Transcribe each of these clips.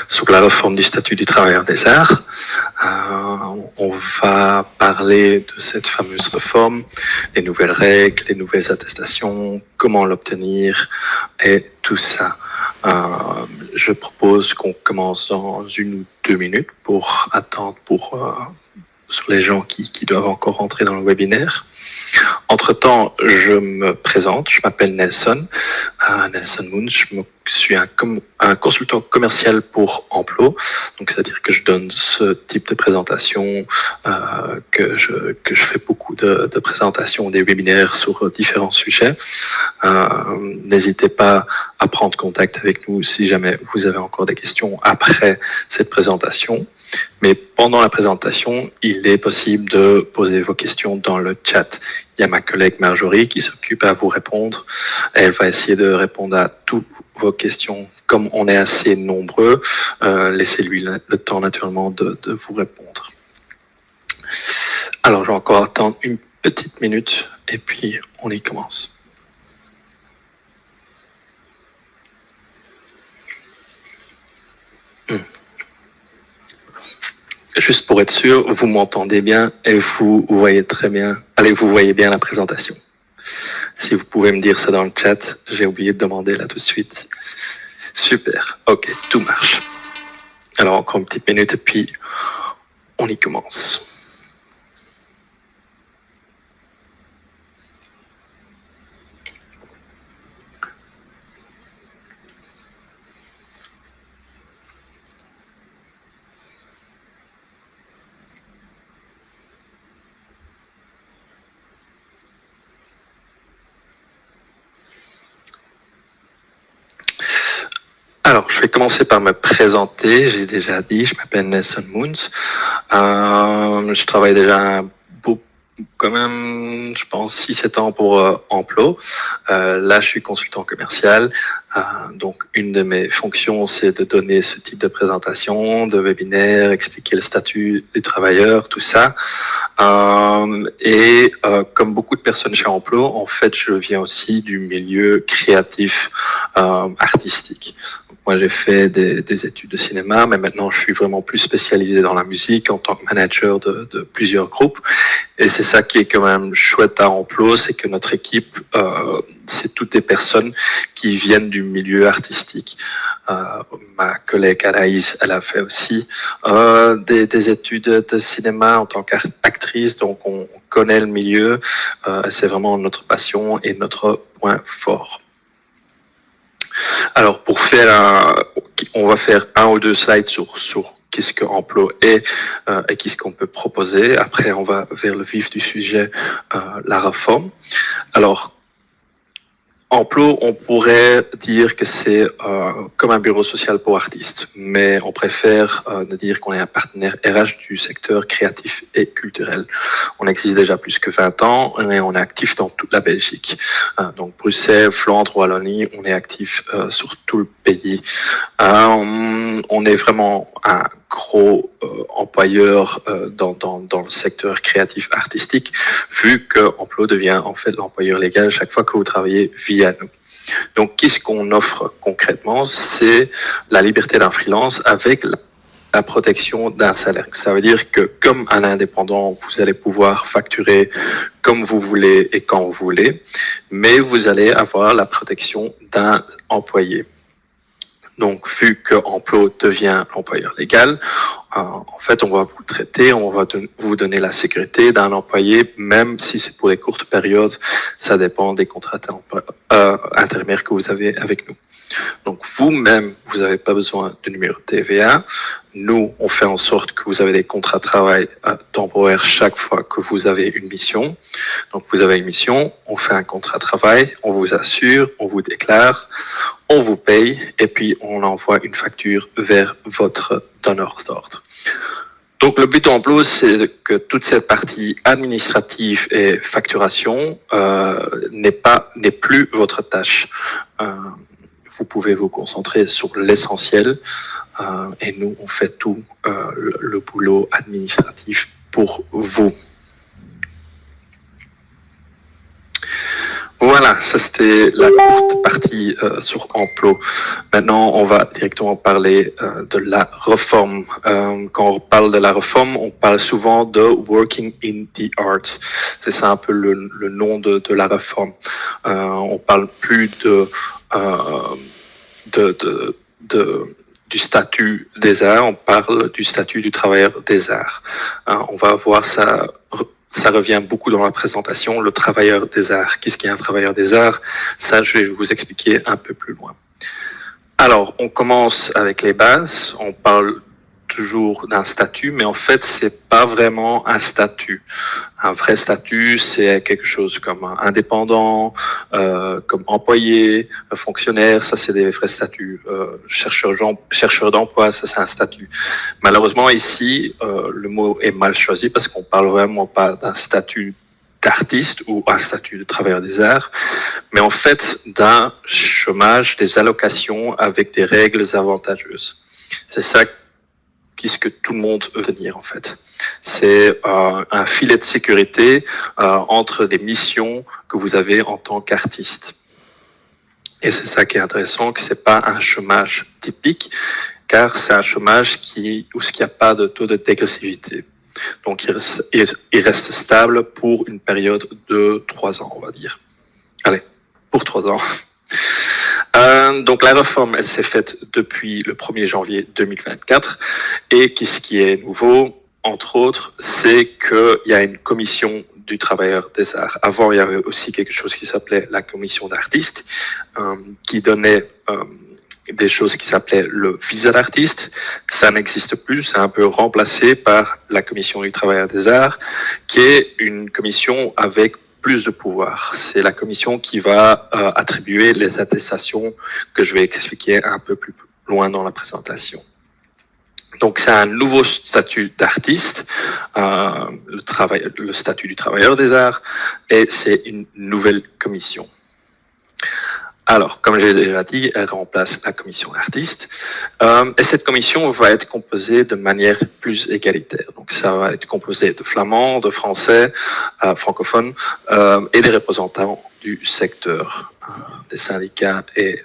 sur la réforme du statut du travailleur des arts. On va parler de cette fameuse réforme, les nouvelles règles, les nouvelles attestations, comment l'obtenir et tout ça. Je propose qu'on commence dans 1 ou 2 minutes pour attendre sur les gens qui doivent encore entrer dans le webinaire. Entre-temps, je me présente, je m'appelle Nelson, Nelson Moon, je suis un consultant commercial pour Amplo, donc c'est-à-dire que je donne ce type de présentation, que je fais beaucoup de présentations, des webinaires sur différents sujets. N'hésitez pas à prendre contact avec nous si jamais vous avez encore des questions après cette présentation. Mais pendant la présentation, il est possible de poser vos questions dans le chat. Il y a ma collègue Marjorie qui s'occupe à vous répondre. Elle va essayer de répondre à toutes vos questions. Comme on est assez nombreux, laissez-lui le temps naturellement de vous répondre. Alors, je vais encore attendre une petite minute et puis on y commence. Juste pour être sûr, vous m'entendez bien et vous voyez très bien. Allez, vous voyez bien la présentation. Si vous pouvez me dire ça dans le chat, j'ai oublié de demander là tout de suite. Super, ok, tout marche. Alors encore une petite minute et puis on y commence. Alors, je vais commencer par me présenter. J'ai déjà dit, je m'appelle Nelson Moons. Je travaille déjà quand même, je pense, 6-7 ans pour Amplo. Là, je suis consultant commercial. Donc, une de mes fonctions, c'est de donner ce type de présentation, de webinaire, expliquer le statut des travailleurs, tout ça. Comme beaucoup de personnes chez Amplo, en fait, je viens aussi du milieu créatif, artistique. Moi, j'ai fait des études de cinéma, mais maintenant, je suis vraiment plus spécialisé dans la musique en tant que manager de plusieurs groupes. Et c'est ça qui est quand même chouette à Amplo, c'est que notre équipe, c'est toutes des personnes qui viennent du milieu artistique. Ma collègue Anaïs, elle a fait aussi des études de cinéma en tant qu'actrice, donc on connaît le milieu. C'est vraiment notre passion et notre point fort. Alors, on va faire 1 ou 2 slides sur qu'est-ce que Amplo est et qu'est-ce qu'on peut proposer. Après, on va vers le vif du sujet, la réforme. Alors, Amplo, on pourrait dire que c'est comme un bureau social pour artistes, mais on préfère de dire qu'on est un partenaire RH du secteur créatif et culturel. On existe déjà plus que 20 ans et on est actif dans toute la Belgique. Donc Bruxelles, Flandre, Wallonie, on est actif sur tout le pays. On est vraiment un gros employeur dans le secteur créatif artistique, vu que Amplo devient en fait l'employeur légal chaque fois que vous travaillez via nous. Donc, qu'est-ce qu'on offre concrètement? C'est la liberté d'un freelance avec la protection d'un salaire. Ça veut dire que comme un indépendant, vous allez pouvoir facturer comme vous voulez et quand vous voulez, mais vous allez avoir la protection d'un employé. Donc, vu que Amplo devient employeur légal, en fait, on va vous traiter, on va vous donner la sécurité d'un employé, même si c'est pour des courtes périodes. Ça dépend des contrats intérimaires que vous avez avec nous. Donc, vous-même, vous n'avez pas besoin de numéro de TVA. Nous, on fait en sorte que vous avez des contrats de travail temporaires chaque fois que vous avez une mission. Donc, vous avez une mission, on fait un contrat de travail, on vous assure, on vous déclare, on vous paye et puis on envoie une facture vers votre donneur d'ordre. Donc, le but d'Amplo, c'est que toute cette partie administrative et facturation n'est plus votre tâche. Vous pouvez vous concentrer sur l'essentiel et nous, on fait tout le boulot administratif pour vous. Voilà, ça c'était la courte partie sur Emploi. Maintenant, on va directement parler de la réforme. Quand on parle de la réforme, on parle souvent de Working in the Arts. C'est ça un peu le nom de la réforme. On parle plus du statut des arts, on parle du statut du travailleur des arts. On va voir ça. Ça revient beaucoup dans la présentation, le travailleur des arts. Qu'est-ce qu'est un travailleur des arts? Ça, je vais vous expliquer un peu plus loin. Alors, on commence avec les bases. On parle toujours d'un statut, mais en fait, c'est pas vraiment un statut. Un vrai statut, c'est quelque chose comme indépendant, comme employé, fonctionnaire. Ça, c'est des vrais statuts. Chercheur d'emploi, ça, c'est un statut. Malheureusement, ici, le mot est mal choisi parce qu'on parle vraiment pas d'un statut d'artiste ou un statut de travailleur des arts, mais en fait d'un chômage, des allocations avec des règles avantageuses. C'est ça qu'est-ce que tout le monde veut tenir en fait. C'est un filet de sécurité entre des missions que vous avez en tant qu'artiste. Et c'est ça qui est intéressant, que c'est pas un chômage typique, car c'est un chômage où il n'y a pas de taux de dégressivité. Donc il reste stable pour une période de 3 ans, on va dire. Allez, pour 3 ans. Donc la réforme, elle s'est faite depuis le 1er janvier 2024. Et qu'est-ce qui est nouveau, entre autres, c'est qu'il y a une commission du travailleur des arts. Avant, il y avait aussi quelque chose qui s'appelait la commission d'artistes, qui donnait des choses qui s'appelaient le visa d'artiste. Ça n'existe plus, c'est un peu remplacé par la commission du travailleur des arts, qui est une commission avec plus de pouvoir. C'est la commission qui va attribuer les attestations que je vais expliquer un peu plus loin dans la présentation. Donc c'est un nouveau statut d'artiste, le statut du travailleur des arts, et c'est une nouvelle commission. Alors, comme j'ai déjà dit, elle remplace la commission d'artistes. Et cette commission va être composée de manière plus égalitaire. Donc, ça va être composé de flamands, de français, francophones, et des représentants du secteur, des syndicats et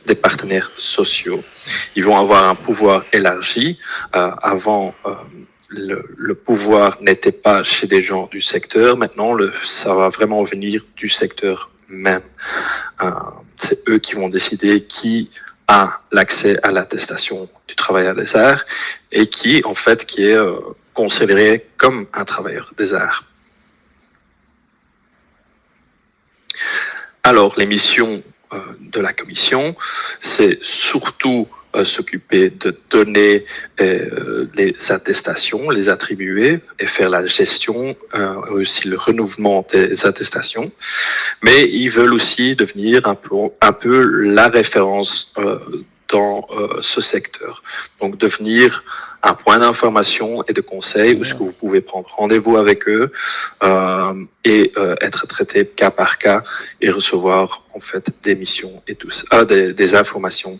des partenaires sociaux. Ils vont avoir un pouvoir élargi. Avant, le pouvoir n'était pas chez des gens du secteur. Maintenant, ça va vraiment venir du secteur même. C'est eux qui vont décider qui a l'accès à l'attestation du travailleur des arts et qui est considéré comme un travailleur des arts. Alors, les missions de la commission, c'est surtout s'occuper de donner les attestations, les attribuer et faire la gestion, aussi le renouvellement des attestations. Mais ils veulent aussi devenir un peu la référence dans ce secteur. Donc devenir un point d'information et de conseil où ce que vous pouvez prendre rendez-vous avec eux et être traité cas par cas et recevoir en fait des missions et tout ça, des informations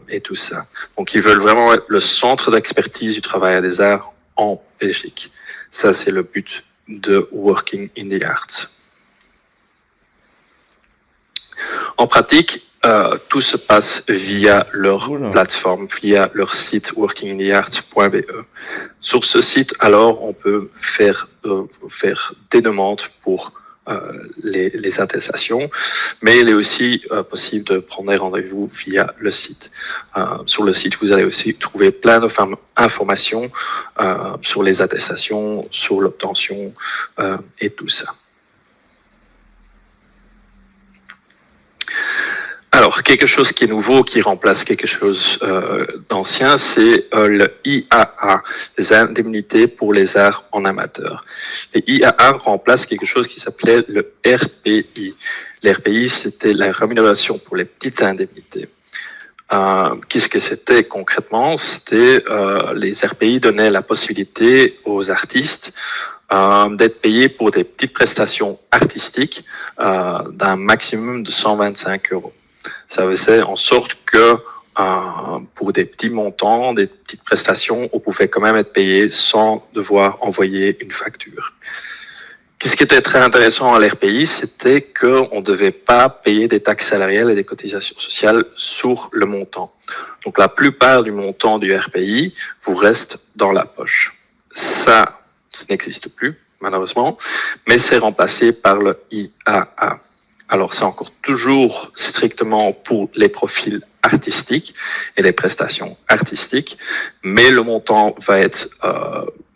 et tout ça. Donc ils veulent vraiment être le centre d'expertise du travail des arts en Belgique. Ça c'est le but de Working in the Arts. En pratique, tout se passe via leur plateforme, via leur site workinginthearts.be. Sur ce site, alors, on peut faire des demandes pour les attestations, mais il est aussi possible de prendre des rendez-vous via le site. Sur le site, vous allez aussi trouver plein d'informations sur les attestations, sur l'obtention et tout ça. Alors, quelque chose qui est nouveau, qui remplace quelque chose d'ancien, c'est le IAA, les indemnités pour les arts en amateur. Les IAA remplacent quelque chose qui s'appelait le RPI. L'RPI, c'était la rémunération pour les petites indemnités. Qu'est-ce que c'était concrètement? C'était les RPI donnaient la possibilité aux artistes d'être payés pour des petites prestations artistiques d'un maximum de 125 €. Ça faisait en sorte que pour des petits montants, des petites prestations, on pouvait quand même être payé sans devoir envoyer une facture. Ce qui était très intéressant à l'RPI, c'était qu'on ne devait pas payer des taxes salariales et des cotisations sociales sur le montant. Donc la plupart du montant du RPI vous reste dans la poche. Ça n'existe plus, malheureusement, mais c'est remplacé par le IAA. Alors c'est encore toujours strictement pour les profils artistiques et les prestations artistiques, mais le montant va être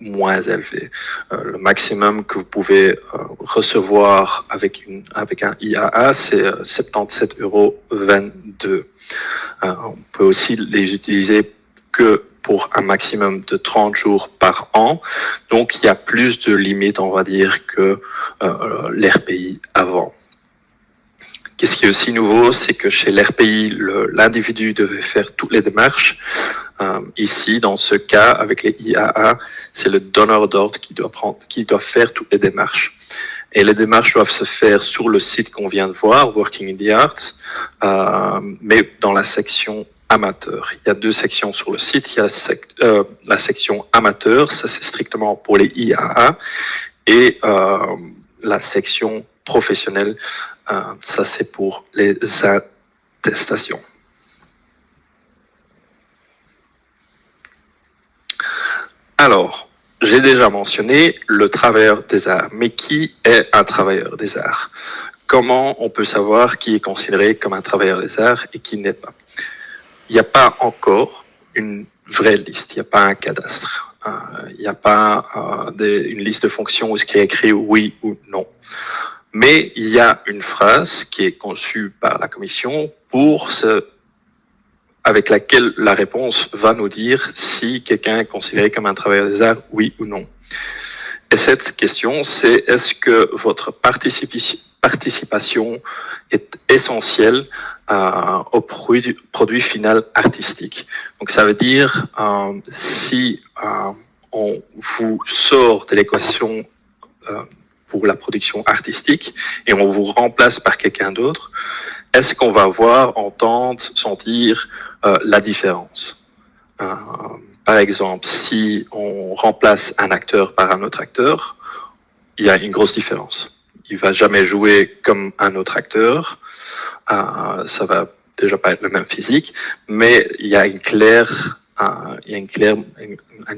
moins élevé. Le maximum que vous pouvez recevoir avec un IAA, c'est 77,22 €. On peut aussi les utiliser que pour un maximum de 30 jours par an. Donc, il y a plus de limites, on va dire, que l'RPI avant. Qu'est-ce qui est aussi nouveau, c'est que chez l'RPI, l'individu devait faire toutes les démarches. Ici, dans ce cas, avec les IAA, c'est le donneur d'ordre qui doit faire toutes les démarches. Et les démarches doivent se faire sur le site qu'on vient de voir, Working in the Arts, mais dans la section amateur. Il y a deux sections sur le site. Il y a la section amateur, ça c'est strictement pour les IAA, et la section professionnelle, ça c'est pour les attestations. Alors, j'ai déjà mentionné le travailleur des arts, mais qui est un travailleur des arts? Comment on peut savoir qui est considéré comme un travailleur des arts et qui n'est pas? Il n'y a pas encore une vraie liste, il n'y a pas un cadastre, il n'y a pas une liste de fonctions où ce qui est écrit oui ou non. Mais il y a une phrase qui est conçue par la commission avec laquelle la réponse va nous dire si quelqu'un est considéré comme un travailleur des arts, oui ou non. Et cette question, c'est est-ce que votre participation est essentielle au produit final artistique. Donc ça veut dire si on vous sort de l'équation pour la production artistique et on vous remplace par quelqu'un d'autre, est-ce qu'on va voir, entendre, sentir la différence? Par exemple, si on remplace un acteur par un autre acteur, il y a une grosse différence. Il va jamais jouer comme un autre acteur. Ça va déjà pas être le même physique, mais il y a une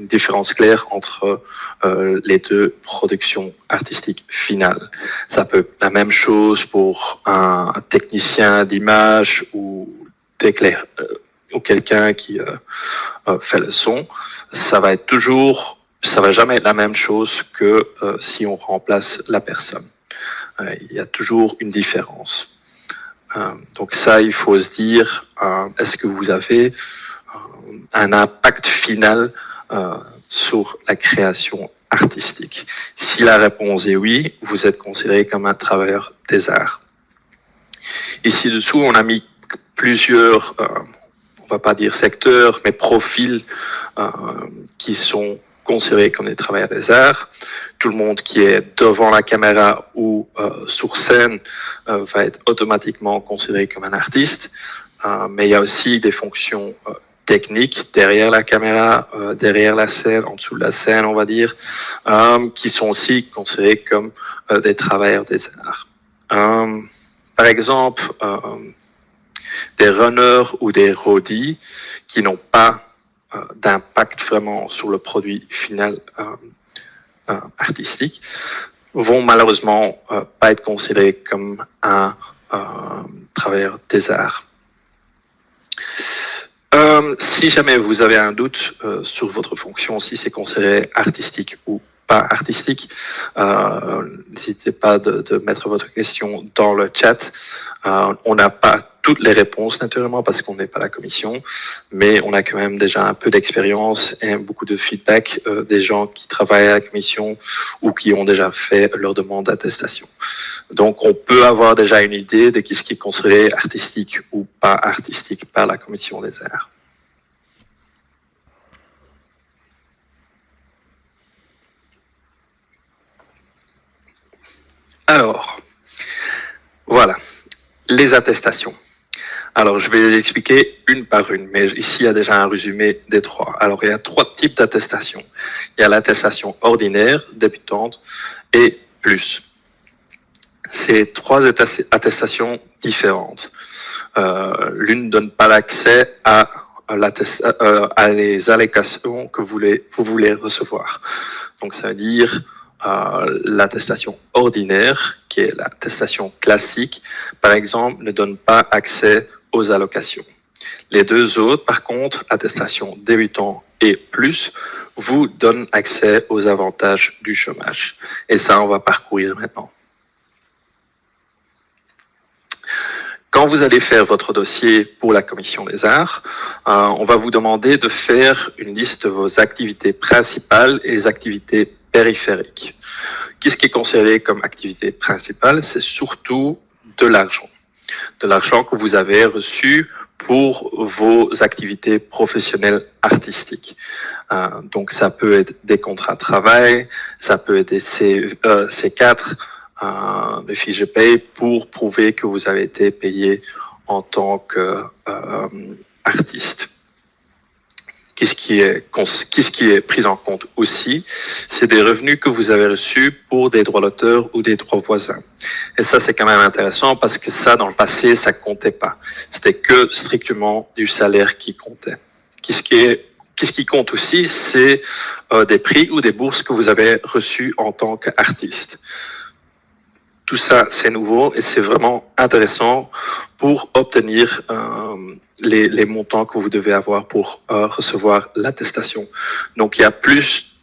différence claire entre les deux productions artistiques finales. Ça peut être la même chose pour un technicien d'image ou quelqu'un qui fait le son. Ça va jamais être la même chose que si on remplace la personne. Il y a toujours une différence. Donc ça, il faut se dire, est-ce que vous avez un impact final sur la création artistique? Si la réponse est oui, vous êtes considéré comme un travailleur des arts. Ici dessous, on a mis plusieurs, on va pas dire secteurs, mais profils qui sont considérés comme des travailleurs des arts. Tout le monde qui est devant la caméra ou sur scène va être automatiquement considéré comme un artiste. Mais il y a aussi des fonctions techniques derrière la caméra, derrière la scène, en dessous de la scène, on va dire, qui sont aussi considérés comme des travailleurs des arts. Par exemple, des runners ou des roadies qui n'ont pas d'impact vraiment sur le produit final artistique vont malheureusement pas être considérés comme un travailleur des arts. Si jamais vous avez un doute sur votre fonction, si c'est considéré artistique ou pas artistique, n'hésitez pas de mettre votre question dans le chat. On n'a pas toutes les réponses naturellement parce qu'on n'est pas la commission, mais on a quand même déjà un peu d'expérience et beaucoup de feedback des gens qui travaillent à la commission ou qui ont déjà fait leur demande d'attestation. Donc on peut avoir déjà une idée de ce qui est considéré artistique ou pas artistique par la commission des arts. Alors, voilà, les attestations. Alors, je vais les expliquer une par une, mais ici, il y a déjà un résumé des trois. Alors, il y a trois types d'attestations. Il y a l'attestation ordinaire, débutante, et C'est 3 attestations différentes. L'une ne donne pas l'accès à les allocations que vous voulez recevoir. Donc ça veut dire l'attestation ordinaire, qui est l'attestation classique, par exemple, ne donne pas accès aux allocations. Les 2 autres, par contre, attestation débutant et plus, vous donnent accès aux avantages du chômage. Et ça, on va parcourir maintenant. Quand vous allez faire votre dossier pour la Commission des Arts, on va vous demander de faire une liste de vos activités principales et les activités périphériques. Qu'est-ce qui est considéré comme activité principale? C'est surtout de l'argent. De l'argent que vous avez reçu pour vos activités professionnelles artistiques. Donc ça peut être des contrats de travail, ça peut être des C4, des fiches de paye pour prouver que vous avez été payé en tant qu'artiste. Qu'est-ce qui est pris en compte aussi? C'est des revenus que vous avez reçus pour des droits d'auteur ou des droits voisins. Et ça, c'est quand même intéressant parce que ça, dans le passé, ça comptait pas. C'était que strictement du salaire qui comptait. Qu'est-ce qui compte aussi? C'est des prix ou des bourses que vous avez reçus en tant qu'artiste. Tout ça, c'est nouveau et c'est vraiment intéressant pour obtenir les montants que vous devez avoir pour recevoir l'attestation. Donc, il y a plus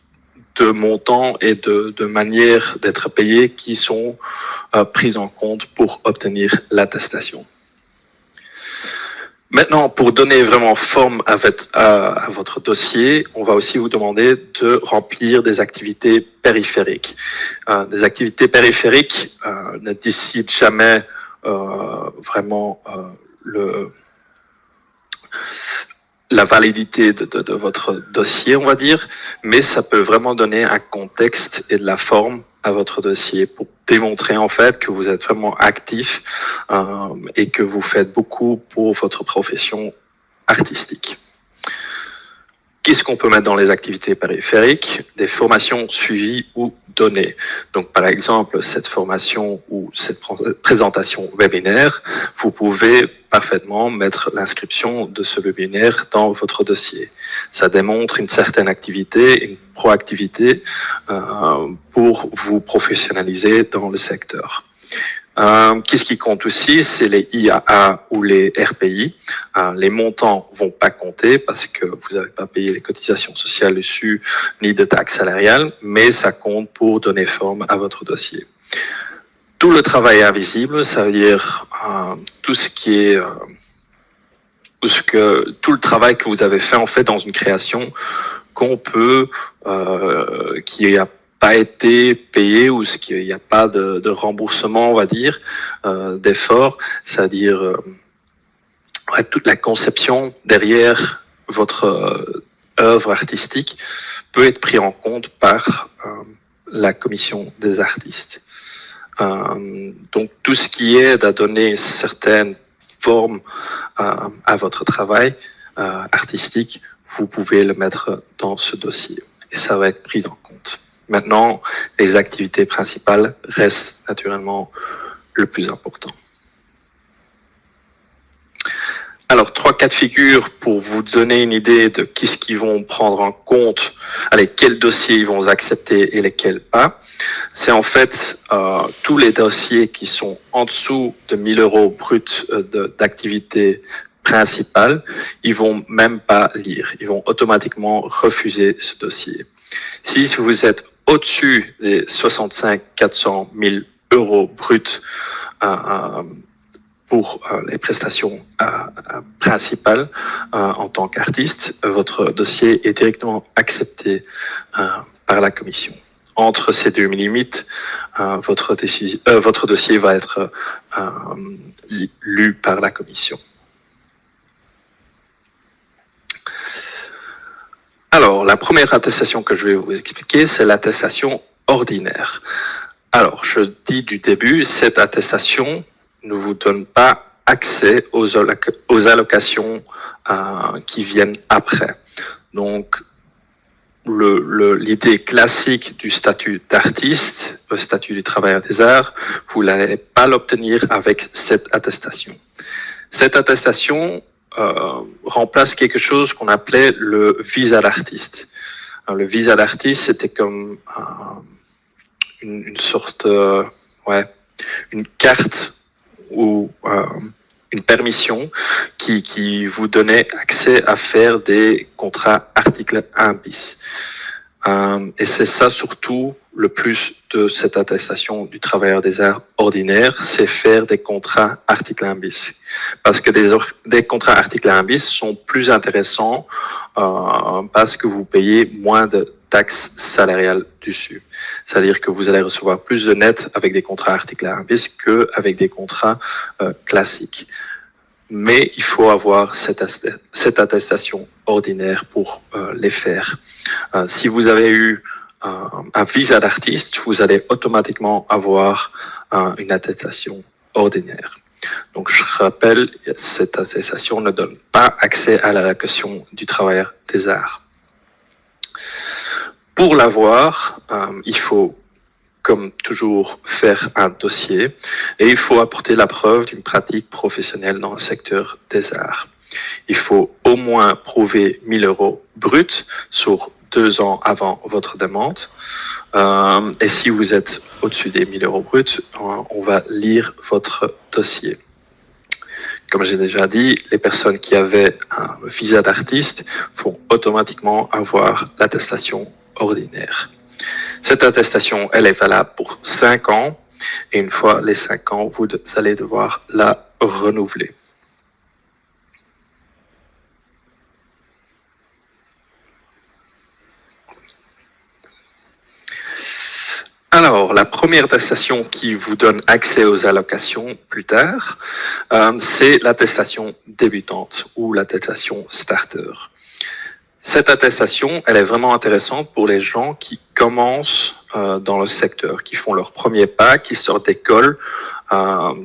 de montants et de manières d'être payé qui sont prises en compte pour obtenir l'attestation. Maintenant, pour donner vraiment forme à votre dossier, on va aussi vous demander de remplir des activités périphériques. Des activités périphériques ne décident jamais vraiment la validité de votre dossier, on va dire, mais ça peut vraiment donner un contexte et de la forme à votre dossier pour démontrer en fait que vous êtes vraiment actif et que vous faites beaucoup pour votre profession artistique. Qu'est-ce qu'on peut mettre dans les activités périphériques? Des formations suivies ou données. Donc, par exemple, cette formation ou cette présentation webinaire, vous pouvez parfaitement mettre l'inscription de ce webinaire dans votre dossier. Ça démontre une certaine activité, une proactivité pour vous professionnaliser dans le secteur. Qu'est-ce qui compte aussi, c'est les IAA ou les RPI. Les montants vont pas compter parce que vous n'avez pas payé les cotisations sociales dessus, ni de taxes salariales, mais ça compte pour donner forme à votre dossier. Tout le travail invisible, ça veut dire tout ce qui est tout le travail que vous avez fait en fait dans une création qu'on peut qui a pas été payé ou ce qu'il n'y a pas de remboursement, on va dire, d'effort, c'est-à-dire toute la conception derrière votre œuvre artistique peut être pris en compte par la commission des artistes. Donc tout ce qui aide à donner une certaine forme à votre travail artistique, vous pouvez le mettre dans ce dossier et ça va être pris en compte. Maintenant, les activités principales restent naturellement le plus important. Alors, 3 cas de figure pour vous donner une idée de qu'est-ce qu'ils vont prendre en compte, quels dossiers ils vont accepter et lesquels pas. C'est en fait tous les dossiers qui sont en dessous de 1 000 € brut d'activité principale, ils vont même pas lire, ils vont automatiquement refuser ce dossier. Si vous êtes au-dessus des 65 400 000 € bruts pour les prestations principales en tant qu'artiste, votre dossier est directement accepté par la commission. Entre ces 2 limites, votre dossier va être lu par la commission. Alors, la première attestation que je vais vous expliquer, c'est l'attestation ordinaire. Alors, je dis du début, cette attestation ne vous donne pas accès aux allocations qui viennent après. Donc, l'idée classique du statut d'artiste, le statut du travailleur des arts, vous n'allez pas l'obtenir avec cette attestation. Cette attestation remplace quelque chose qu'on appelait le visa d'artiste. Le visa d'artiste, c'était comme une sorte, une carte ou une permission qui vous donnait accès à faire des contrats article 1 bis. Et c'est ça surtout le plus de cette attestation du travailleur des arts ordinaire, c'est faire des contrats article 1 bis. Parce que des contrats article 1 bis sont plus intéressants parce que vous payez moins de taxes salariales dessus. C'est-à-dire que vous allez recevoir plus de net avec des contrats article 1 bis qu'avec des contrats classiques. Mais il faut avoir cette attestation ordinaire pour les faire. Si vous avez eu un visa d'artiste, vous allez automatiquement avoir une attestation ordinaire. Donc je rappelle, cette attestation ne donne pas accès à l'allocation du travailleur des arts. Pour l'avoir, il faut, comme toujours, faire un dossier et il faut apporter la preuve d'une pratique professionnelle dans le secteur des arts. Il faut au moins prouver 1 000 € bruts sur 2 ans avant votre demande. Et si vous êtes au-dessus des 1 000 € bruts, on va lire votre dossier. Comme j'ai déjà dit, les personnes qui avaient un visa d'artiste vont automatiquement avoir l'attestation ordinaire. Cette attestation, elle est valable pour 5 ans et une fois les 5 ans, vous allez devoir la renouveler. Alors, la première attestation qui vous donne accès aux allocations plus tard, c'est l'attestation débutante ou l'attestation starter. Cette attestation, elle est vraiment intéressante pour les gens qui commencent dans le secteur, qui font leur premier pas, qui sortent d'école.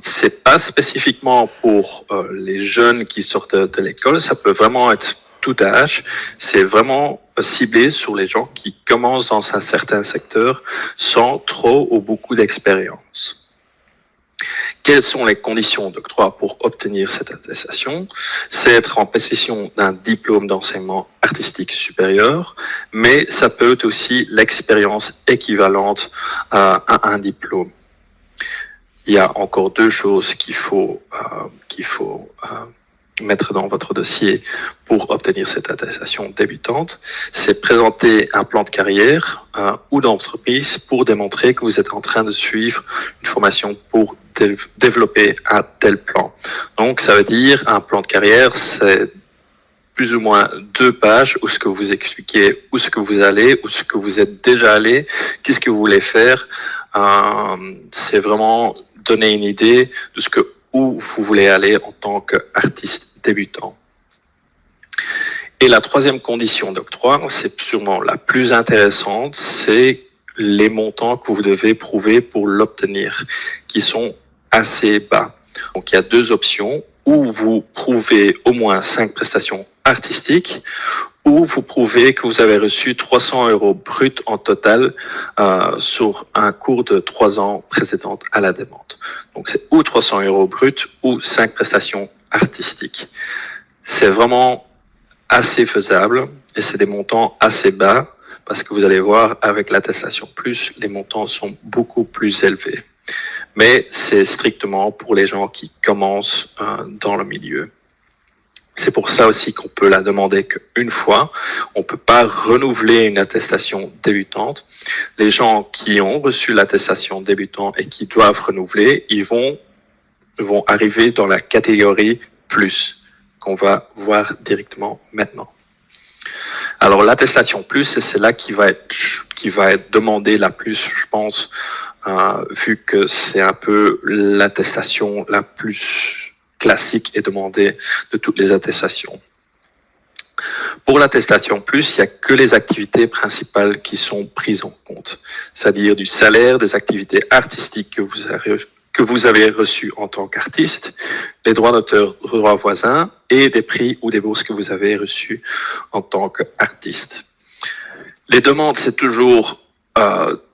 C'est pas spécifiquement pour les jeunes qui sortent de l'école, ça peut vraiment être tout âge. C'est vraiment ciblé sur les gens qui commencent dans un certain secteur sans trop ou beaucoup d'expérience. Quelles sont les conditions d'octroi pour obtenir cette attestation? C'est être en possession d'un diplôme d'enseignement artistique supérieur, mais ça peut être aussi l'expérience équivalente à un diplôme. Il y a encore 2 choses qu'il faut mettre dans votre dossier pour obtenir cette attestation débutante. C'est présenter un plan de carrière ou d'entreprise pour démontrer que vous êtes en train de suivre une formation pour développer un tel plan. Donc, ça veut dire un plan de carrière, c'est plus ou moins 2 pages où ce que vous expliquez où ce que vous allez, où ce que vous êtes déjà allé, qu'est-ce que vous voulez faire. C'est vraiment donner une idée de où vous voulez aller en tant qu'artiste débutant. Et la 3e condition d'octroi, c'est sûrement la plus intéressante, c'est les montants que vous devez prouver pour l'obtenir, qui sont assez bas. Donc il y a 2 options, où vous prouvez au moins 5 prestations artistiques, ou vous prouvez que vous avez reçu 300 € bruts en total sur un cours de 3 ans précédentes à la demande. Donc c'est ou 300 € bruts ou 5 prestations artistiques. C'est vraiment assez faisable et c'est des montants assez bas parce que vous allez voir avec l'attestation plus, les montants sont beaucoup plus élevés. Mais c'est strictement pour les gens qui commencent dans le milieu. C'est pour ça aussi qu'on peut la demander qu'une fois. On ne peut pas renouveler une attestation débutante. Les gens qui ont reçu l'attestation débutante et qui doivent renouveler, ils vont arriver dans la catégorie plus, qu'on va voir directement maintenant. Alors l'attestation plus, c'est celle-là qui va être demandée la plus, je pense, vu que c'est un peu l'attestation la plus classique et demandée de toutes les attestations. Pour l'attestation plus, il n'y a que les activités principales qui sont prises en compte, c'est-à-dire du salaire, des activités artistiques que vous avez reçues en tant qu'artiste, les droits d'auteur, droits voisins et des prix ou des bourses que vous avez reçus en tant qu'artiste. Les demandes, c'est toujours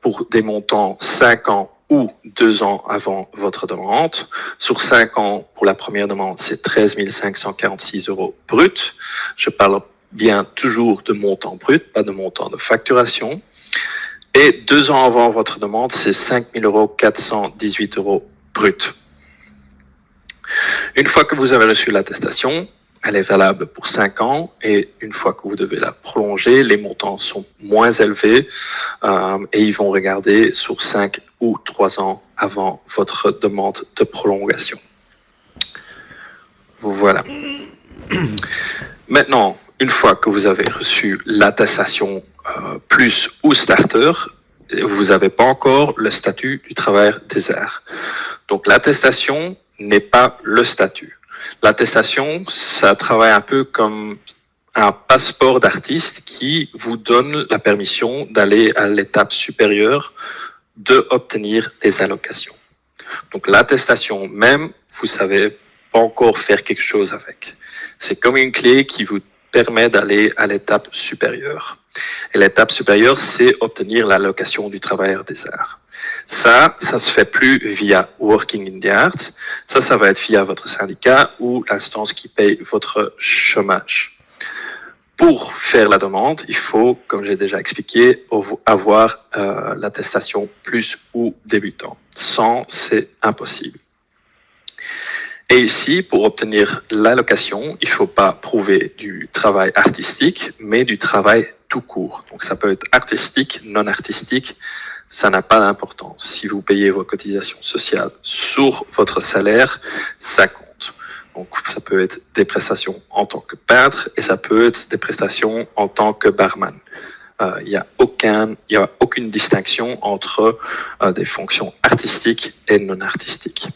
pour des montants 5 ans ou 2 ans avant votre demande. Sur 5 ans, pour la première demande, c'est 13 546 € brut. Je parle bien toujours de montant brut, pas de montant de facturation. Et 2 ans avant votre demande, c'est 5 418 € brut. Une fois que vous avez reçu l'attestation, elle est valable pour 5 ans et une fois que vous devez la prolonger, les montants sont moins élevés et ils vont regarder sur 5 ou 3 ans avant votre demande de prolongation. Voilà. Maintenant, une fois que vous avez reçu l'attestation plus ou starter, vous n'avez pas encore le statut du travailleur des arts. Donc l'attestation n'est pas le statut. L'attestation, ça travaille un peu comme un passeport d'artiste qui vous donne la permission d'aller à l'étape supérieure d'obtenir les allocations. Donc l'attestation même, vous savez pas encore faire quelque chose avec. C'est comme une clé qui vous permet d'aller à l'étape supérieure. Et l'étape supérieure, c'est obtenir l'allocation du travailleur des arts. Ça se fait plus via Working in the Arts. Ça va être via votre syndicat ou l'instance qui paye votre chômage. Pour faire la demande, il faut, comme j'ai déjà expliqué, avoir l'attestation plus ou débutant. Sans, c'est impossible. Et ici, pour obtenir l'allocation, il ne faut pas prouver du travail artistique, mais du travail tout court. Donc ça peut être artistique, non artistique, ça n'a pas d'importance. Si vous payez vos cotisations sociales sur votre salaire, ça compte. Donc ça peut être des prestations en tant que peintre et ça peut être des prestations en tant que barman. Il n'y a aucune distinction entre des fonctions artistiques et non artistiques.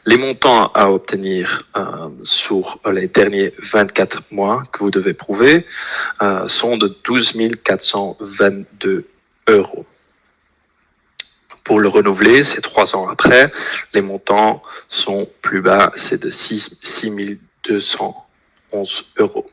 Les montants à obtenir sur les derniers 24 mois que vous devez prouver sont de 12 422 €. Pour le renouveler, c'est 3 ans après, les montants sont plus bas, c'est de 6 211 €.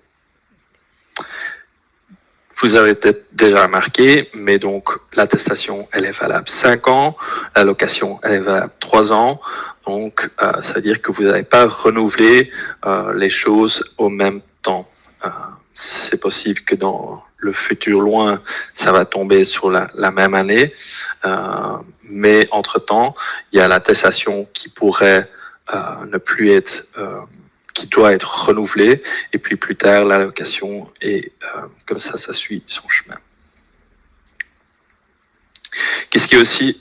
Vous avez peut-être déjà remarqué, mais donc l'attestation, elle est valable 5 ans, l'allocation, elle est valable 3 ans. Donc, ça veut dire que vous n'avez pas renouvelé les choses au même temps. C'est possible que dans le futur loin, ça va tomber sur la même année. Mais entre-temps, il y a l'attestation qui pourrait ne plus être... qui doit être renouvelée. Et puis plus tard, l'allocation. Et comme ça suit son chemin. Qu'est-ce qui est aussi...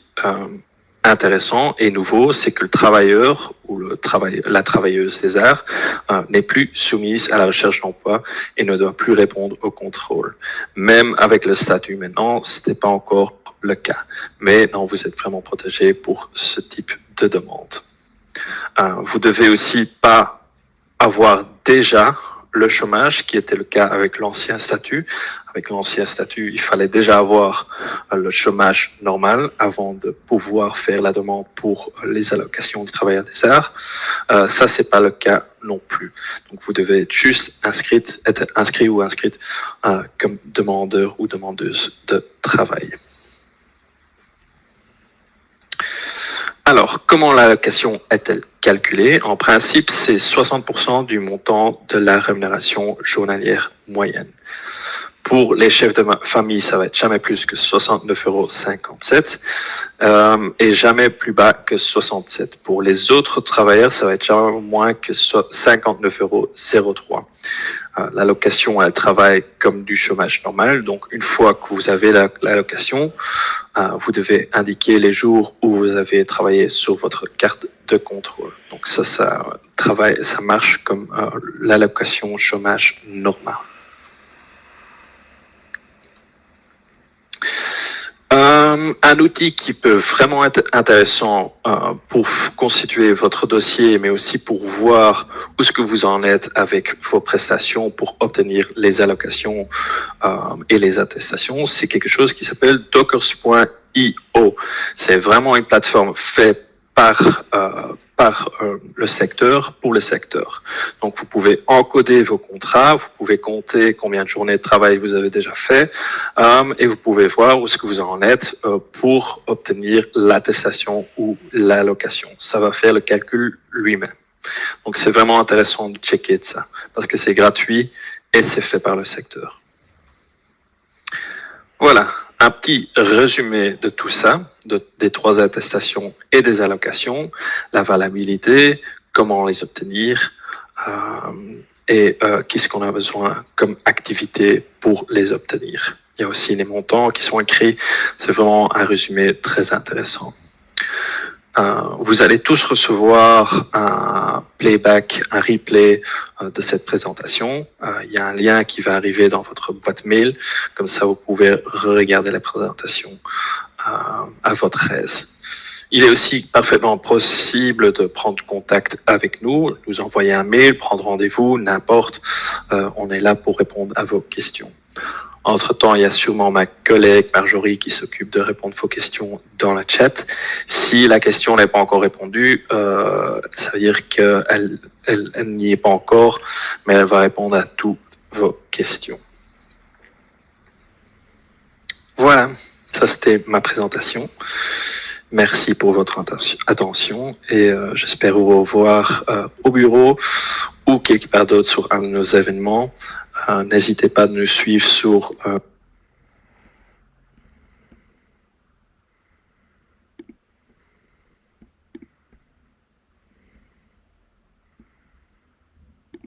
intéressant et nouveau, c'est que le travailleur ou la travailleuse des arts n'est plus soumise à la recherche d'emploi et ne doit plus répondre au contrôle. Même avec le statut maintenant, ce n'est pas encore le cas. Mais non, vous êtes vraiment protégé pour ce type de demande. Vous devez aussi pas avoir déjà le chômage, qui était le cas avec l'ancien statut. Avec l'ancien statut, il fallait déjà avoir le chômage normal avant de pouvoir faire la demande pour les allocations du travailleur des arts. Ça, c'est pas le cas non plus. Donc, vous devez être juste être inscrit ou inscrite comme demandeur ou demandeuse de travail. Alors, comment l'allocation est-elle calculée? En principe, c'est 60% du montant de la rémunération journalière moyenne. Pour les chefs de famille, ça va être jamais plus que 69,57 € et jamais plus bas que 67. Pour les autres travailleurs, ça va être jamais moins que 59,03 €. L'allocation, elle travaille comme du chômage normal. Donc, une fois que vous avez l'allocation, vous devez indiquer les jours où vous avez travaillé sur votre carte de contrôle. Donc, ça marche comme l'allocation chômage normale. Un outil qui peut vraiment être intéressant pour constituer votre dossier, mais aussi pour voir où est-ce que vous en êtes avec vos prestations pour obtenir les allocations et les attestations, c'est quelque chose qui s'appelle dockers.io. C'est vraiment une plateforme faite par par le secteur pour le secteur. Donc, vous pouvez encoder vos contrats, vous pouvez compter combien de journées de travail vous avez déjà fait, et vous pouvez voir où est-ce que vous en êtes pour obtenir l'attestation ou l'allocation. Ça va faire le calcul lui-même. Donc, c'est vraiment intéressant de checker de ça, parce que c'est gratuit et c'est fait par le secteur. Voilà, un petit résumé de tout ça, des 3 attestations et des allocations, la valabilité, comment les obtenir, et qu'est-ce qu'on a besoin comme activité pour les obtenir. Il y a aussi les montants qui sont écrits. C'est vraiment un résumé très intéressant. Vous allez tous recevoir un playback, un replay de cette présentation. Il y a un lien qui va arriver dans votre boîte mail. Comme ça, vous pouvez regarder la présentation à votre aise. Il est aussi parfaitement possible de prendre contact avec nous, nous envoyer un mail, prendre rendez-vous, n'importe. On est là pour répondre à vos questions. Entre-temps, il y a sûrement ma collègue Marjorie qui s'occupe de répondre à vos questions dans le chat. Si la question n'est pas encore répondue, ça veut dire qu'elle n'y est pas encore, mais elle va répondre à toutes vos questions. Voilà, ça c'était ma présentation. Merci pour votre attention et j'espère vous revoir au bureau ou quelque part d'autre sur un de nos événements. N'hésitez pas à nous suivre sur